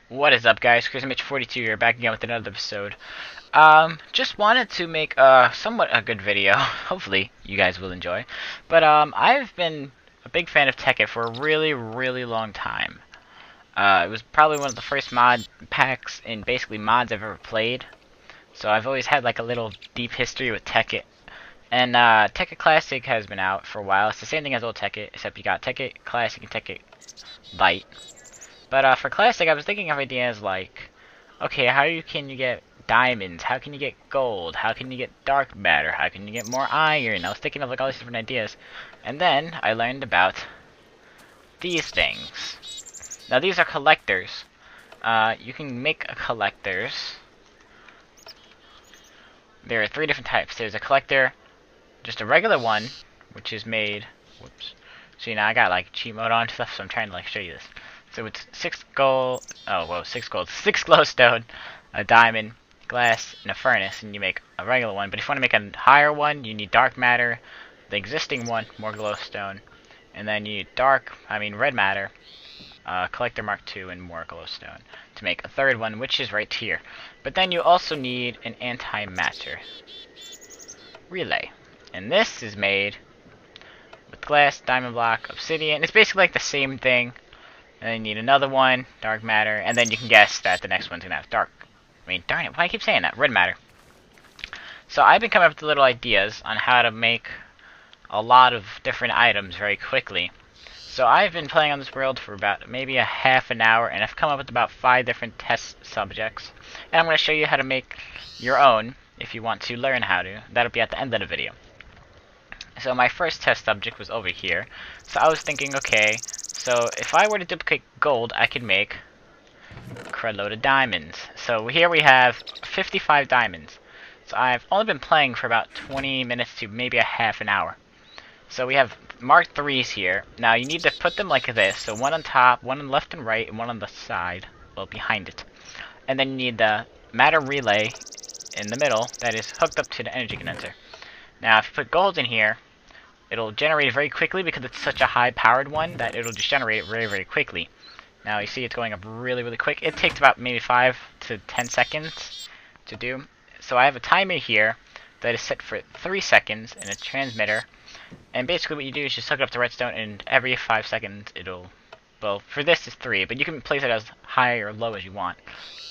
What is up, guys? CrazyMitch42 here, back again with another episode. Just wanted to make somewhat a good video. Hopefully, you guys will enjoy. But I've been a big fan of Tekkit for a really, really long time. It was probably one of the first mod packs in basically mods I've ever played. So I've always had like a little deep history with Tekkit. And Tekkit Classic has been out for a while. It's the same thing as old Tekkit, except you got Tekkit Classic and Tekkit Lite. But for Classic, I was thinking of ideas like, okay, can you get diamonds? How can you get gold? How can you get dark matter? How can you get more iron? I was thinking of like all these different ideas. And then I learned about these things. Now these are collectors. You can make collectors. There are three different types. There's a collector, just a regular one, which is made, whoops. See, now I got like cheat mode on and stuff, so I'm trying to like show you this. So it's 6 gold, 6 gold, 6 glowstone, a diamond, glass, and a furnace, and you make a regular one. But if you want to make a higher one, you need dark matter, the existing one, more glowstone, and then you need red matter, collector mark 2, and more glowstone to make a third one, which is right here. But then you also need an antimatter relay, and this is made with glass, diamond block, obsidian. It's basically like the same thing. And then you need another one, dark matter, and then you can guess that the next one's gonna have darn it, why do I keep saying that? Red matter. So I've been coming up with little ideas on how to make a lot of different items very quickly. So I've been playing on this world for about maybe a half an hour, and I've come up with about 5 different test subjects. And I'm going to show you how to make your own if you want to learn how to. That'll be at the end of the video. So my first test subject was over here. So I was thinking, okay, so if I were to duplicate gold, I could make a crud load of diamonds. So here we have 55 diamonds. So I've only been playing for about 20 minutes to maybe a half an hour. So we have Mark 3s here. Now you need to put them like this. So one on top, one on the left and right, and one on the side, well, behind it. And then you need the matter relay in the middle that is hooked up to the energy condenser. Now if you put gold in here, it'll generate it very quickly because it's such a high-powered one that it'll just generate it very, very quickly. Now you see it's going up really, really quick. It takes about maybe 5 to 10 seconds to do. So I have a timer here that is set for 3 seconds and a transmitter. And basically what you do is just hook it up to redstone, and every 5 seconds it'll, well, for this it's 3, but you can place it as high or low as you want.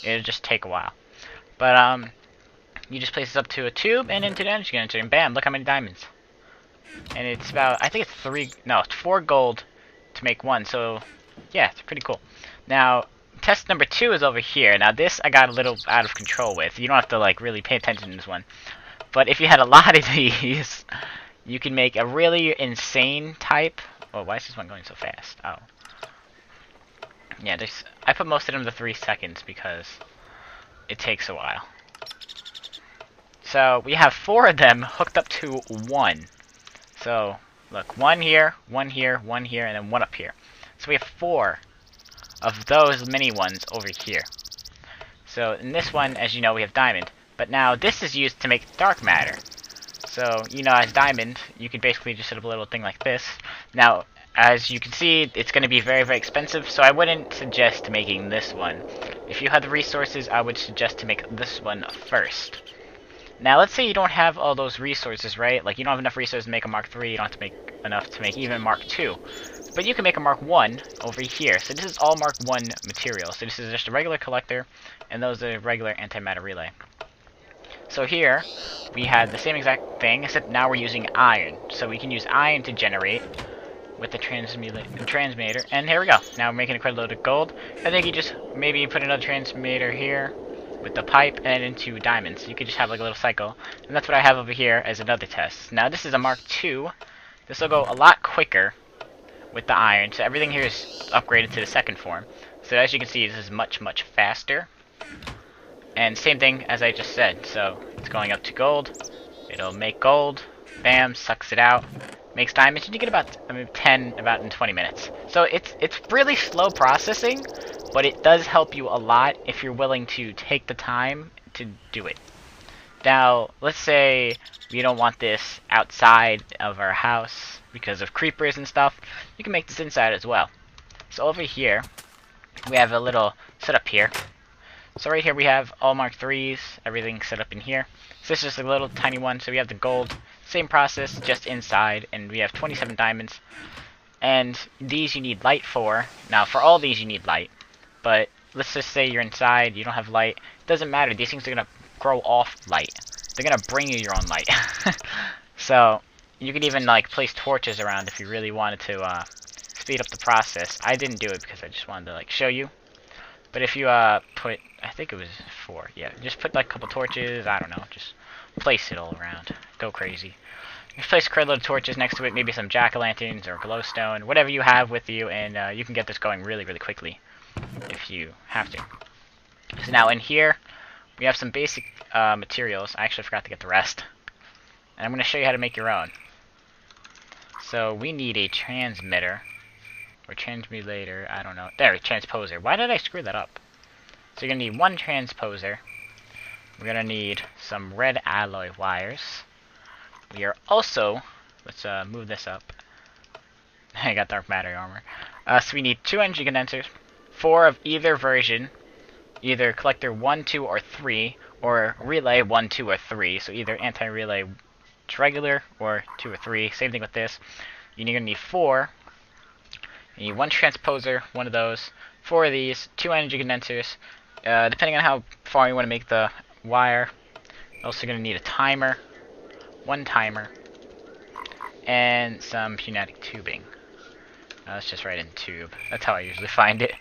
It'll just take a while. But you just place this up to a tube and into the energy condenser, and bam, look how many diamonds. And it's about, I think it's 4 gold to make one, so yeah, it's pretty cool. Now, test number 2 is over here. Now this I got a little out of control with. You don't have to like really pay attention to this one. But if you had a lot of these, you can make a really insane type. Oh, why is this one going so fast? Oh. Yeah, I put most of them to 3 seconds because it takes a while. So we have 4 of them hooked up to 1. So, look, 1 here, 1 here, 1 here, and then 1 up here. So we have 4 of those mini ones over here. So in this one, as you know, we have diamond. But now this is used to make dark matter. So, you know, as diamond, you could basically just set up a little thing like this. Now, as you can see, it's going to be very, very expensive, so I wouldn't suggest making this one. If you had the resources, I would suggest to make this one first. Now, let's say you don't have all those resources, right? Like, you don't have enough resources to make a Mark 3, you don't have to make enough to make even Mark 2. But you can make a Mark 1 over here. So this is all Mark 1 material. So this is just a regular collector, and those are regular antimatter relay. So here, we had the same exact thing, except now we're using iron. So we can use iron to generate with the transmitter. And here we go. Now we're making a crud load of gold. I think you just maybe put another transmitter here with the pipe and into diamonds. You could just have like a little cycle. And that's what I have over here as another test. Now this is a Mark 2. This will go a lot quicker with the iron. So everything here is upgraded to the second form. So as you can see, this is much, much faster. And same thing as I just said. So it's going up to gold. It'll make gold. Bam, sucks it out. Makes diamonds. And you get about 10 about in 20 minutes. So it's really slow processing, but it does help you a lot if you're willing to take the time to do it. Now, let's say we don't want this outside of our house because of creepers and stuff. You can make this inside as well. So over here, we have a little set up here. So right here we have all Mark 3s, everything set up in here. So this is just a little tiny one. So we have the gold, same process, just inside, and we have 27 diamonds. And these you need light for. Now for all these you need light, but let's just say you're inside, you don't have light. It doesn't matter, these things are going to grow off light. They're going to bring you your own light. So you could even like place torches around if you really wanted to speed up the process. I didn't do it because I just wanted to like show you. But if you put, I think it was 4, yeah, just put like a couple torches, I don't know, just place it all around. Go crazy. You can place a crate load of torches next to it, maybe some jack-o'-lanterns or glowstone, whatever you have with you, and you can get this going really, really quickly if you have to. So now in here, we have some basic materials. I actually forgot to get the rest. And I'm going to show you how to make your own. So we need a transmitter. Or transmulator, I don't know. There, transposer. Why did I screw that up? So you're going to need one transposer. We're going to need some red alloy wires. We are also, let's move this up. I got dark matter armor. So we need 2 energy condensers, 4 of either version, either collector 1, 2, or 3, or relay 1, 2, or 3. So either anti-relay regular or 2 or 3. Same thing with this. You're going to need 4. You need 1 transposer, 1 of those, 4 of these, 2 energy condensers. Depending on how far you want to make the wire, you're also going to need a timer, 1 timer, and some pneumatic tubing. Let's just write in tube. That's how I usually find it.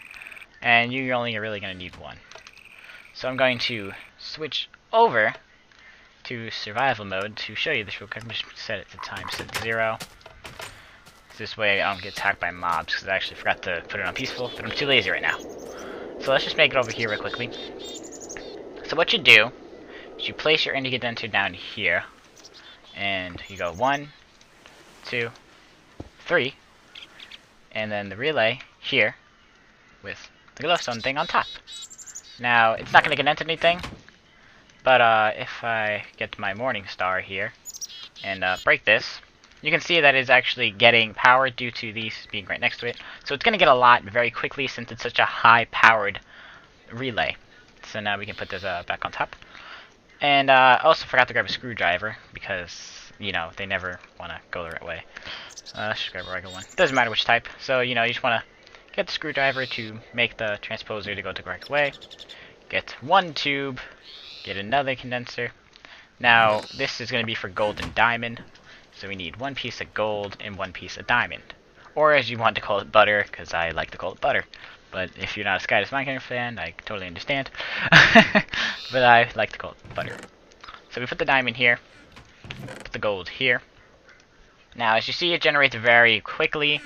And you're only really going to need 1. So I'm going to switch over to survival mode to show you this real quick. I'm just set it to time set 0. This way I don't get attacked by mobs, because I actually forgot to put it on peaceful, but I'm too lazy right now. So let's just make it over here real quickly. So what you do is you place your energy condenser down here, and you go 1, 2, 3, and then the relay here with the glowstone thing on top. Now, it's not going to condense anything, but if I get to my morning star here and break this, you can see that it's actually getting power due to these being right next to it. So it's going to get a lot very quickly since it's such a high-powered relay. So now we can put this back on top. And I also forgot to grab a screwdriver because, you know, they never want to go the right way. Let's just grab a regular one. Doesn't matter which type. So, you know, you just want to get the screwdriver to make the transposer to go the correct way. Get 1 tube. Get another condenser. Now, this is going to be for gold and diamond. So we need 1 piece of gold and 1 piece of diamond. Or as you want to call it, butter, because I like to call it butter. But if you're not a Skydus Minecraft fan, I totally understand. But I like to call it butter. So we put the diamond here. Put the gold here. Now, as you see, it generates very quickly.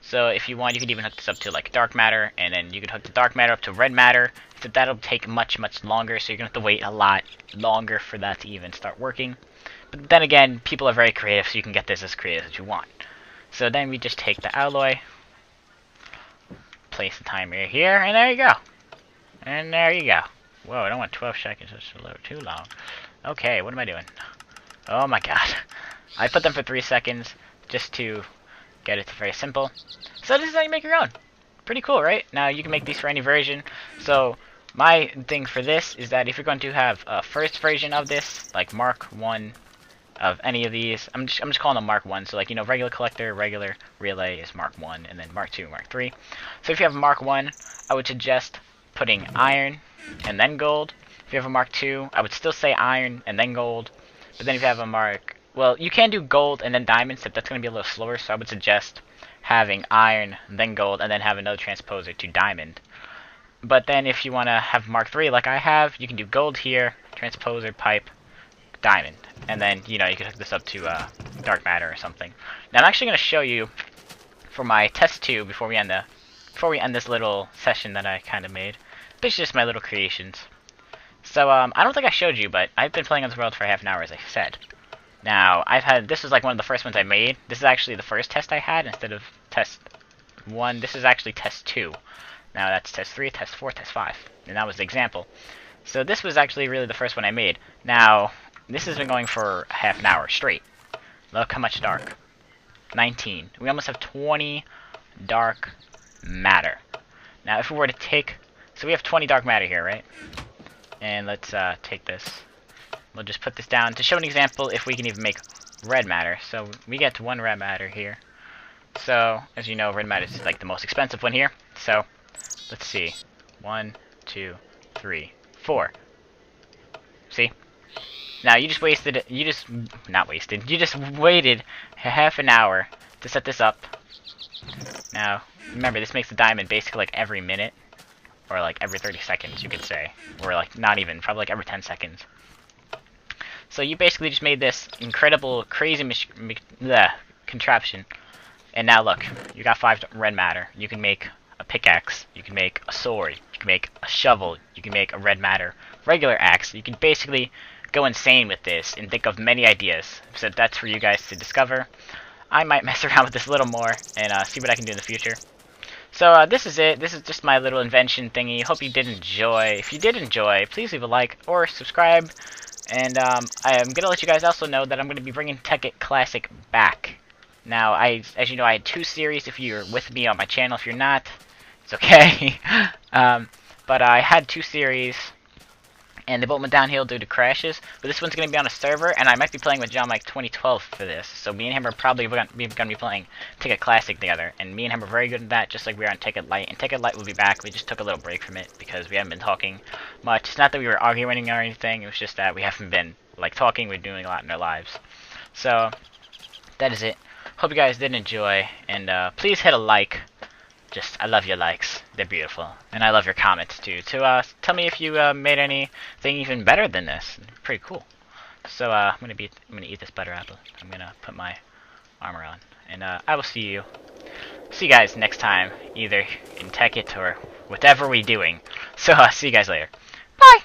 So if you want, you could even hook this up to like dark matter, and then you could hook the dark matter up to red matter. So that'll take much, much longer, so you're going to have to wait a lot longer for that to even start working. But then again, people are very creative, so you can get this as creative as you want. So then we just take the alloy, place the timer here, and there you go. And there you go. Whoa, I don't want 12 seconds, that's a little too long. Okay, what am I doing? Oh my god. I put them for 3 seconds, just to get it very simple. So this is how you make your own. Pretty cool, right? Now, you can make these for any version. So, my thing for this is that if you're going to have a first version of this, like Mark 1 of any of these, I'm just calling them Mark 1. So like, you know, regular collector, regular relay is Mark 1, and then Mark 2, Mark 3. So if you have Mark 1, I would suggest putting iron and then gold. If you have a Mark 2, I would still say iron and then gold. But then if you have a Mark, well, you can do gold and then diamonds, but that's going to be a little slower, so I would suggest having iron, then gold, and then have another transposer to diamond. But then if you want to have Mark 3 like I have, you can do gold here, transposer, pipe, diamond. And then, you know, you can hook this up to dark matter or something. Now I'm actually going to show you for my test 2 before we end this little session that I kind of made. This is just my little creations. So I don't think I showed you, but I've been playing on this world for half an hour, as I said. Now this was like one of the first ones I made. This is actually the first test I had instead of test 1. This is actually test 2. Now that's test 3, test 4, test 5, and that was the example. So this was actually really the first one I made. Now this has been going for half an hour straight. Look how much dark. 19. We almost have 20 dark matter. Now if we were to take So we have 20 dark matter here, right? And let's take this. We'll just put this down to show an example if we can even make red matter. So we get 1 red matter here. So, as you know, red matter is like the most expensive one here. So, let's see. 1, 2, 3, 4. See? Now, you just wasted, not wasted, you just waited half an hour to set this up. Now, remember, this makes the diamond basically like every minute, or like every 30 seconds, you could say. Or like, not even, probably like every 10 seconds. So you basically just made this incredible, crazy contraption. And now look, you got 5 red matter. You can make a pickaxe, you can make a sword, you can make a shovel, you can make a red matter regular axe. You can basically go insane with this and think of many ideas. So that's for you guys to discover. I might mess around with this a little more and see what I can do in the future. So this is it. This is just my little invention thingy. Hope you did enjoy. If you did enjoy, please leave a like or subscribe. And I am going to let you guys also know that I'm going to be bringing Tekkit Classic back. Now, as you know, I had 2 series. If you're with me on my channel, if you're not, it's okay. But I had 2 series, and they both went downhill due to crashes. But this one's going to be on a server, and I might be playing with John Mike 2012 for this. So me and him are probably going to be playing Tekkit Classic together. And me and him are very good at that, just like we are on Tekkit Lite. And Tekkit Lite will be back. We just took a little break from it because we haven't been talking much. It's not that we were arguing or anything. It was just that we haven't been like talking. We're doing a lot in our lives. So that is it. Hope you guys did enjoy. And please hit a like. I love your likes. They're beautiful. And I love your comments, too. To tell me if you made anything even better than this. Pretty cool. So, I'm gonna eat this butter apple. I'm gonna put my armor on. And, I will see you guys next time. Either in Tekkit or whatever we're doing. So, see you guys later. Bye!